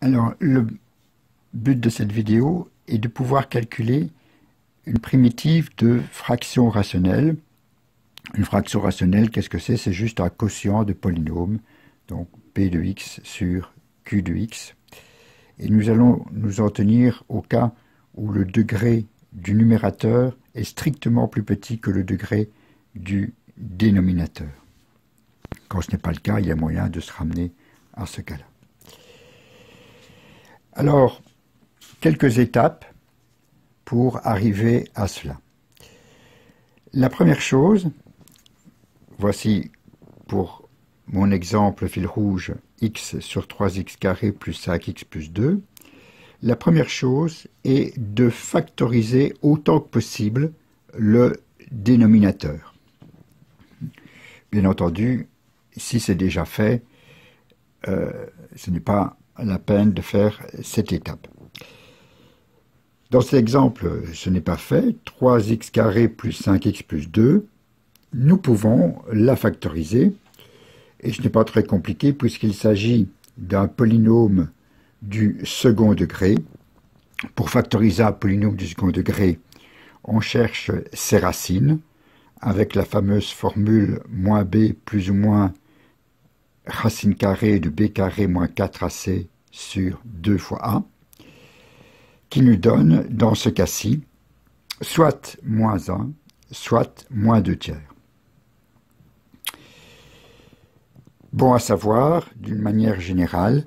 Alors, le but de cette vidéo est de pouvoir calculer une primitive de fraction rationnelle. Une fraction rationnelle, qu'est-ce que c'est? C'est juste un quotient de polynôme, donc P de x sur Q de x. Et nous allons nous en tenir au cas où le degré du numérateur est strictement plus petit que le degré du dénominateur. Quand ce n'est pas le cas, il y a moyen de se ramener à ce cas-là. Alors, quelques étapes pour arriver à cela. La première chose, voici pour mon exemple fil rouge x sur 3x carré plus 5x plus 2. La première chose est de factoriser autant que possible le dénominateur. Bien entendu, si c'est déjà fait, ce n'est pas la peine de faire cette étape. Dans cet exemple, ce n'est pas fait. 3x carré plus 5x plus 2, nous pouvons la factoriser. Et ce n'est pas très compliqué puisqu'il s'agit d'un polynôme du second degré. Pour factoriser un polynôme du second degré, on cherche ses racines avec la fameuse formule moins b plus ou moins racine carrée de b carré moins 4ac sur 2 fois a, qui nous donne, dans ce cas-ci, soit moins 1, soit moins 2 tiers. Bon à savoir, d'une manière générale,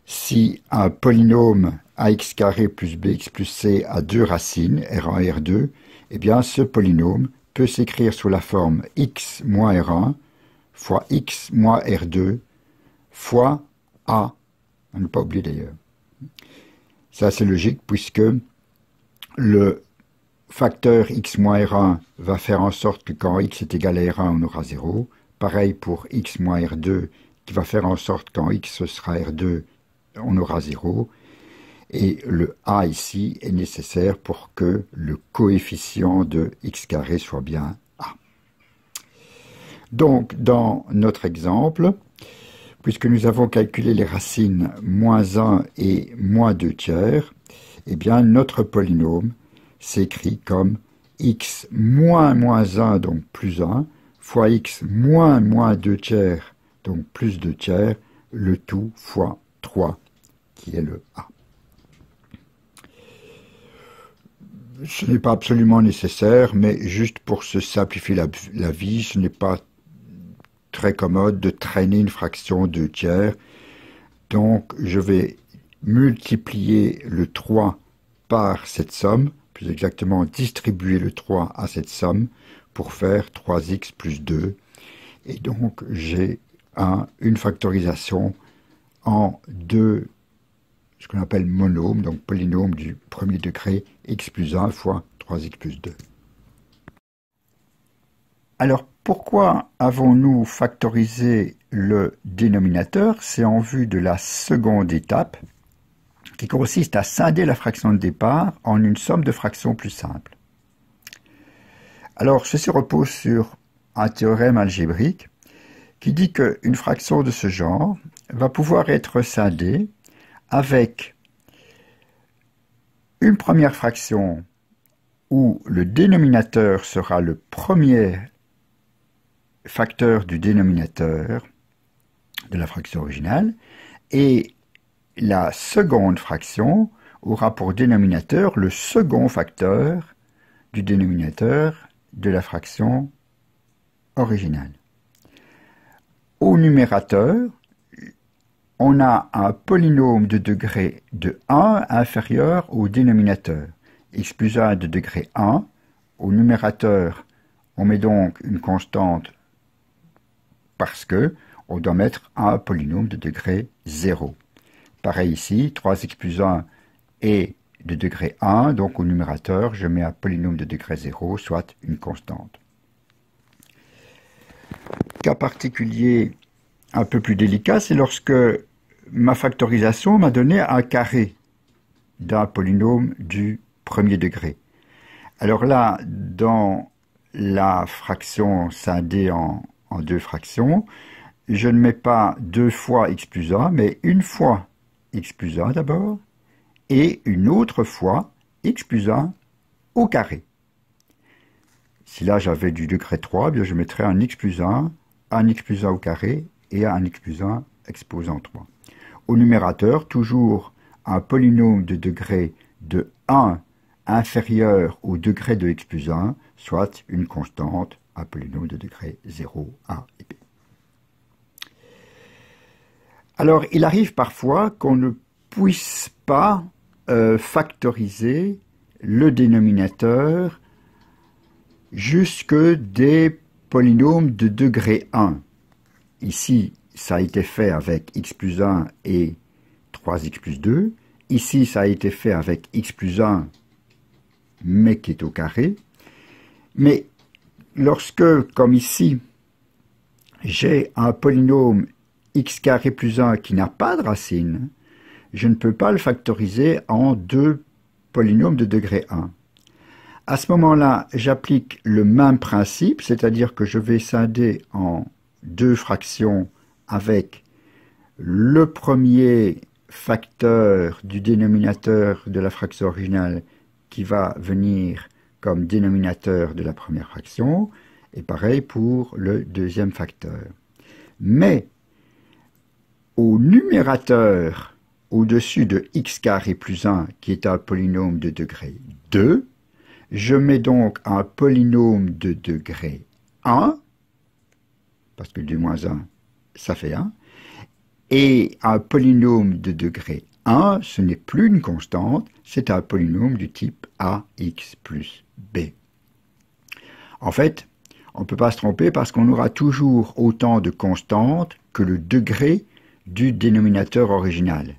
si un polynôme ax carré plus bx plus c a deux racines, r1 et r2, eh bien ce polynôme peut s'écrire sous la forme x moins r1 fois x moins r2 fois a, à ne pas oublier d'ailleurs. Ça c'est logique puisque le facteur x moins r1 va faire en sorte que quand x est égal à r1 on aura 0. Pareil pour x moins r2 qui va faire en sorte que quand x sera r2 on aura 0. Et le a ici est nécessaire pour que le coefficient de x carré soit bien a. Donc, dans notre exemple, puisque nous avons calculé les racines moins 1 et moins 2 tiers, eh bien, notre polynôme s'écrit comme x moins moins 1, donc plus 1, fois x moins moins 2 tiers, donc plus 2 tiers, le tout fois 3, qui est le a. Ce n'est pas absolument nécessaire, mais juste pour se simplifier la vie, ce n'est pas très commode de traîner une fraction 2 tiers. Donc, je vais multiplier le 3 par cette somme, plus exactement distribuer le 3 à cette somme pour faire 3x plus 2. Et donc, j'ai une factorisation en deux, ce qu'on appelle monôme, donc polynôme du premier degré, x plus 1 fois 3x plus 2. Alors, pourquoi avons-nous factorisé le dénominateur? C'est en vue de la seconde étape, qui consiste à scinder la fraction de départ en une somme de fractions plus simple. Alors, ceci repose sur un théorème algébrique qui dit qu'une fraction de ce genre va pouvoir être scindée avec une première fraction où le dénominateur sera le premier facteur du dénominateur de la fraction originale et la seconde fraction aura pour dénominateur le second facteur du dénominateur de la fraction originale. Au numérateur, on a un polynôme de degré de 1 inférieur au dénominateur. X plus 1 de degré 1. Au numérateur, on met donc une constante parce que on doit mettre un polynôme de degré 0. Pareil ici, 3x plus 1 est de degré 1, donc au numérateur, je mets un polynôme de degré 0, soit une constante. Cas particulier un peu plus délicat, c'est lorsque ma factorisation m'a donné un carré d'un polynôme du premier degré. Alors là, dans la fraction scindée en deux fractions, je ne mets pas 2 fois x plus 1, mais une fois x plus 1 d'abord, et une autre fois x plus 1 au carré. Si là j'avais du degré 3, bien je mettrais un x plus 1 au carré et un x plus 1 exposant 3. Au numérateur, toujours un polynôme de degré de 1 inférieur au degré de x plus 1, soit une constante, un polynôme de degré 0, a et b. Alors, il arrive parfois qu'on ne puisse pas factoriser le dénominateur jusque des polynômes de degré 1. Ici, ça a été fait avec x plus 1 et 3x plus 2. Ici, ça a été fait avec x plus 1, mais qui est au carré. Mais lorsque, comme ici, j'ai un polynôme x carré plus 1 qui n'a pas de racine, je ne peux pas le factoriser en deux polynômes de degré 1. À ce moment-là, j'applique le même principe, c'est-à-dire que je vais scinder en deux fractions avec le premier facteur du dénominateur de la fraction originale qui va venir comme dénominateur de la première fraction, et pareil pour le deuxième facteur. Mais au numérateur, au-dessus de x carré plus 1, qui est un polynôme de degré 2, je mets donc un polynôme de degré 1, parce que 2 moins 1, ça fait 1, et un polynôme de degré 1, ce n'est plus une constante, c'est un polynôme du type ax plus b. En fait, on ne peut pas se tromper parce qu'on aura toujours autant de constantes que le degré du dénominateur original.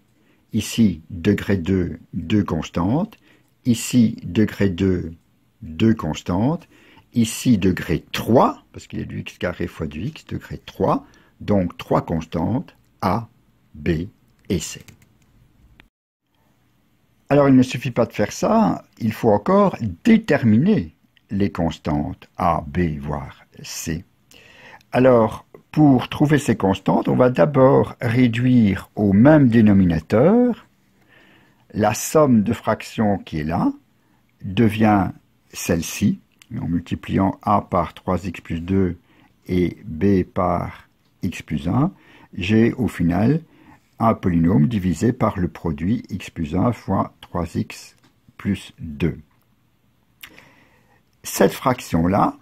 Ici, degré 2, 2 constantes. Ici, degré 2, 2 constantes. Ici, degré 3, parce qu'il y a du x carré fois du x, degré 3. Donc, 3 constantes, A, B et C. Alors, il ne suffit pas de faire ça, il faut encore déterminer les constantes A, B, voire C. Alors, pour trouver ces constantes, on va d'abord réduire au même dénominateur. La somme de fractions qui est là devient celle-ci, en multipliant A par 3x plus 2 et B par x plus 1. J'ai au final un polynôme divisé par le produit x plus 1 fois 3x plus 2. Cette fraction-là,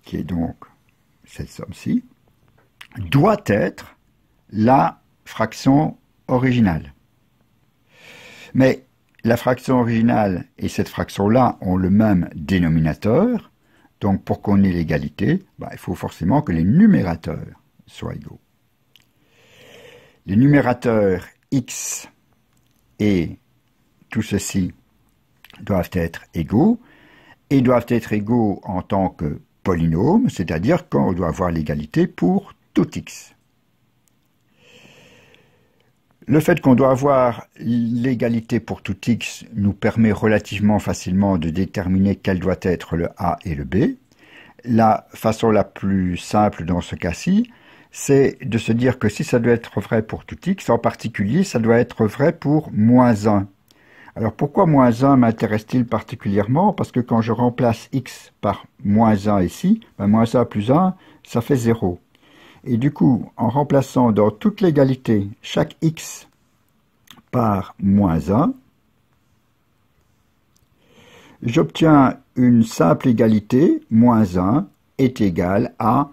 qui est donc cette somme-ci, doit être la fraction originale. Mais la fraction originale et cette fraction-là ont le même dénominateur, donc pour qu'on ait l'égalité, il faut forcément que les numérateurs soient égaux. Les numérateurs x et tout ceci doivent être égaux, et doivent être égaux en tant que polynôme, c'est-à-dire qu'on doit avoir l'égalité pour tout x. Le fait qu'on doit avoir l'égalité pour tout x nous permet relativement facilement de déterminer quel doit être le a et le b. La façon la plus simple dans ce cas-ci, c'est de se dire que si ça doit être vrai pour tout x, en particulier, ça doit être vrai pour moins 1. Alors pourquoi moins 1 m'intéresse-t-il particulièrement? Parce que quand je remplace x par moins 1 ici, moins 1 plus 1, ça fait 0. Et du coup, en remplaçant dans toute l'égalité chaque x par moins 1, j'obtiens une simple égalité, moins 1 est égal à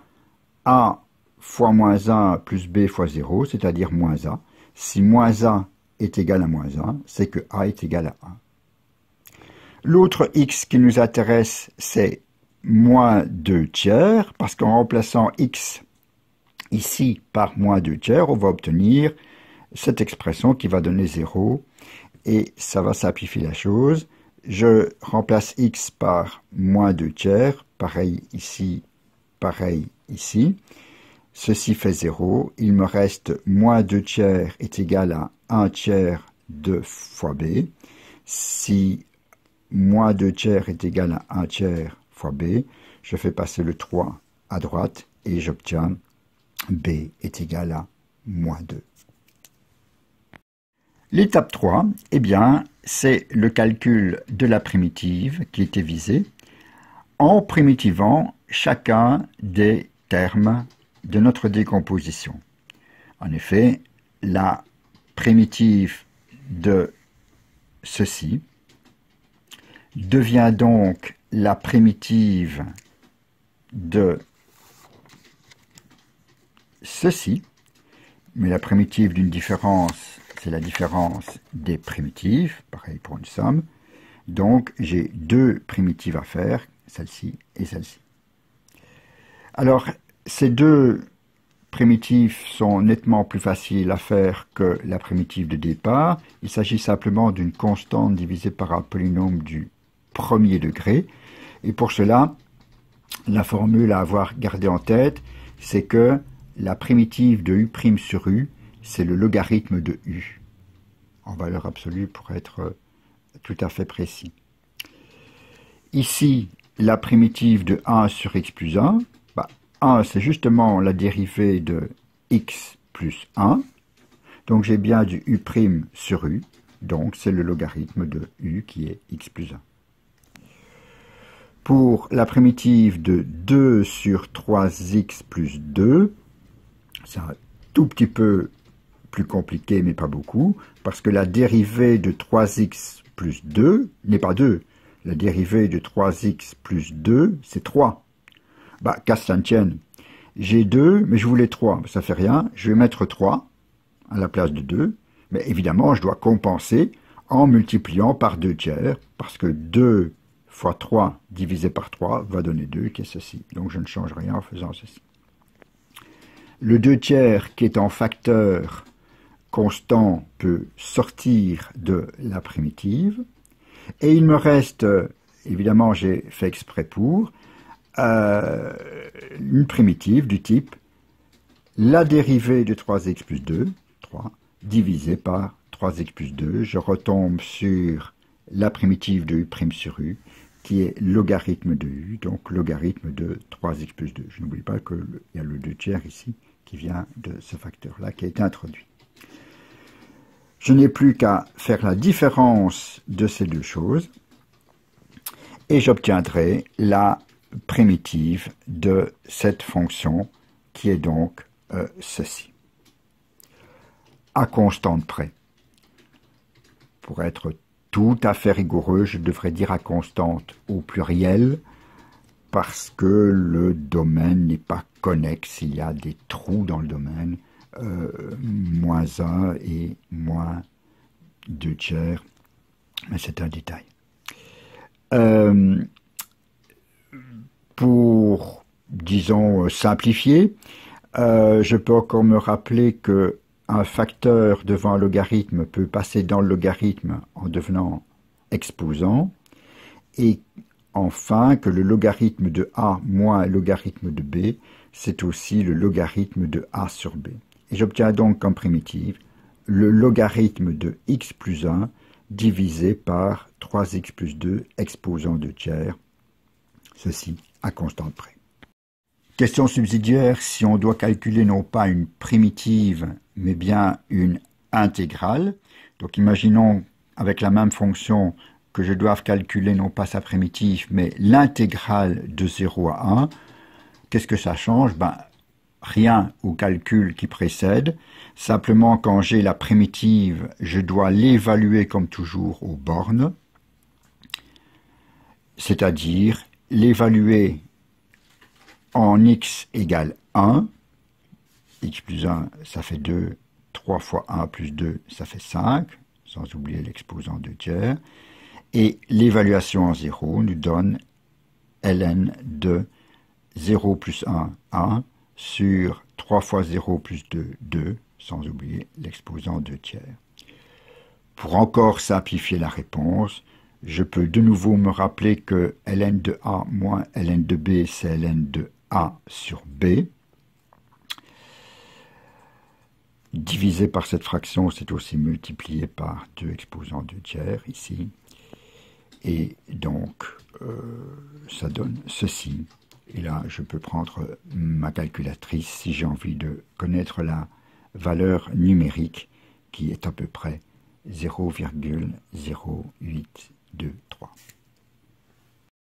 a fois moins 1 plus b fois 0, c'est-à-dire moins 1. Si moins 1 est égal à moins 1, c'est que a est égal à 1. L'autre x qui nous intéresse, c'est moins 2 tiers, parce qu'en remplaçant x ici par moins 2 tiers, on va obtenir cette expression qui va donner 0, et ça va simplifier la chose. Je remplace x par moins 2 tiers, pareil ici, pareil ici. Ceci fait 0, il me reste moins 2 tiers est égal à 1 tiers de fois b. Si moins 2 tiers est égal à 1 tiers fois b, je fais passer le 3 à droite et j'obtiens b est égal à moins 2. L'étape 3, eh bien, c'est le calcul de la primitive qui était visée en primitivant chacun des termes de notre décomposition. En effet, la primitive de ceci devient donc la primitive de ceci, mais la primitive d'une différence, c'est la différence des primitives, pareil pour une somme. Donc j'ai deux primitives à faire, celle-ci et celle-ci. Alors, ces deux primitives sont nettement plus faciles à faire que la primitive de départ. Il s'agit simplement d'une constante divisée par un polynôme du premier degré. Et pour cela, la formule à avoir gardée en tête, c'est que la primitive de u' sur u, c'est le logarithme de u, en valeur absolue pour être tout à fait précis. Ici, la primitive de 1 sur x plus 1, 1 c'est justement la dérivée de x plus 1, donc j'ai bien du u' sur u, donc c'est le logarithme de u qui est x plus 1. Pour la primitive de 2 sur 3x plus 2, c'est un tout petit peu plus compliqué, mais pas beaucoup, parce que la dérivée de 3x plus 2 n'est pas 2. La dérivée de 3x plus 2, c'est 3. Qu'à ça ne tienne. J'ai 2, mais je voulais 3. Ça fait rien. Je vais mettre 3 à la place de 2. Mais évidemment, je dois compenser en multipliant par 2 tiers, parce que 2 fois 3 divisé par 3 va donner 2, qui est ceci. Donc je ne change rien en faisant ceci. Le 2 tiers qui est en facteur constant peut sortir de la primitive. Et il me reste, évidemment j'ai fait exprès pour, une primitive du type la dérivée de 3x plus 2, 3, divisé par 3x plus 2. Je retombe sur la primitive de u' sur u, qui est logarithme de u, donc logarithme de 3x plus 2. Je n'oublie pas qu'il y a le 2 tiers ici, qui vient de ce facteur-là, qui a été introduit. Je n'ai plus qu'à faire la différence de ces deux choses, et j'obtiendrai la primitive de cette fonction, qui est donc ceci. À constante près. Pour être tout à fait rigoureux, je devrais dire à constante au pluriel, parce que le domaine n'est pas connexe, il y a des trous dans le domaine, moins 1 et moins 2 tiers, mais c'est un détail. Pour, disons, simplifier, je peux encore me rappeler que un facteur devant un logarithme peut passer dans le logarithme en devenant exposant, et enfin que le logarithme de a moins le logarithme de b, c'est aussi le logarithme de a sur b. Et j'obtiens donc comme primitive le logarithme de x plus 1 divisé par 3x plus 2 exposant 2 tiers, ceci à constante près. Question subsidiaire, si on doit calculer non pas une primitive, mais bien une intégrale. Donc imaginons avec la même fonction que je doive calculer non pas sa primitive, mais l'intégrale de 0 à 1. Qu'est-ce que ça change? Rien au calcul qui précède. Simplement, quand j'ai la primitive, je dois l'évaluer comme toujours aux bornes, c'est-à-dire l'évaluer en x égale 1, x plus 1, ça fait 2, 3 fois 1 plus 2, ça fait 5, sans oublier l'exposant 2 tiers, et l'évaluation en 0 nous donne ln de 0 plus 1, 1, sur 3 fois 0 plus 2, 2, sans oublier l'exposant 2 tiers. Pour encore simplifier la réponse, je peux de nouveau me rappeler que ln de a moins ln de b, c'est ln de a sur b. Divisé par cette fraction, c'est aussi multiplié par 2 exposant 2 tiers, ici. Et donc, ça donne ceci. Et là, je peux prendre ma calculatrice si j'ai envie de connaître la valeur numérique qui est à peu près 0,08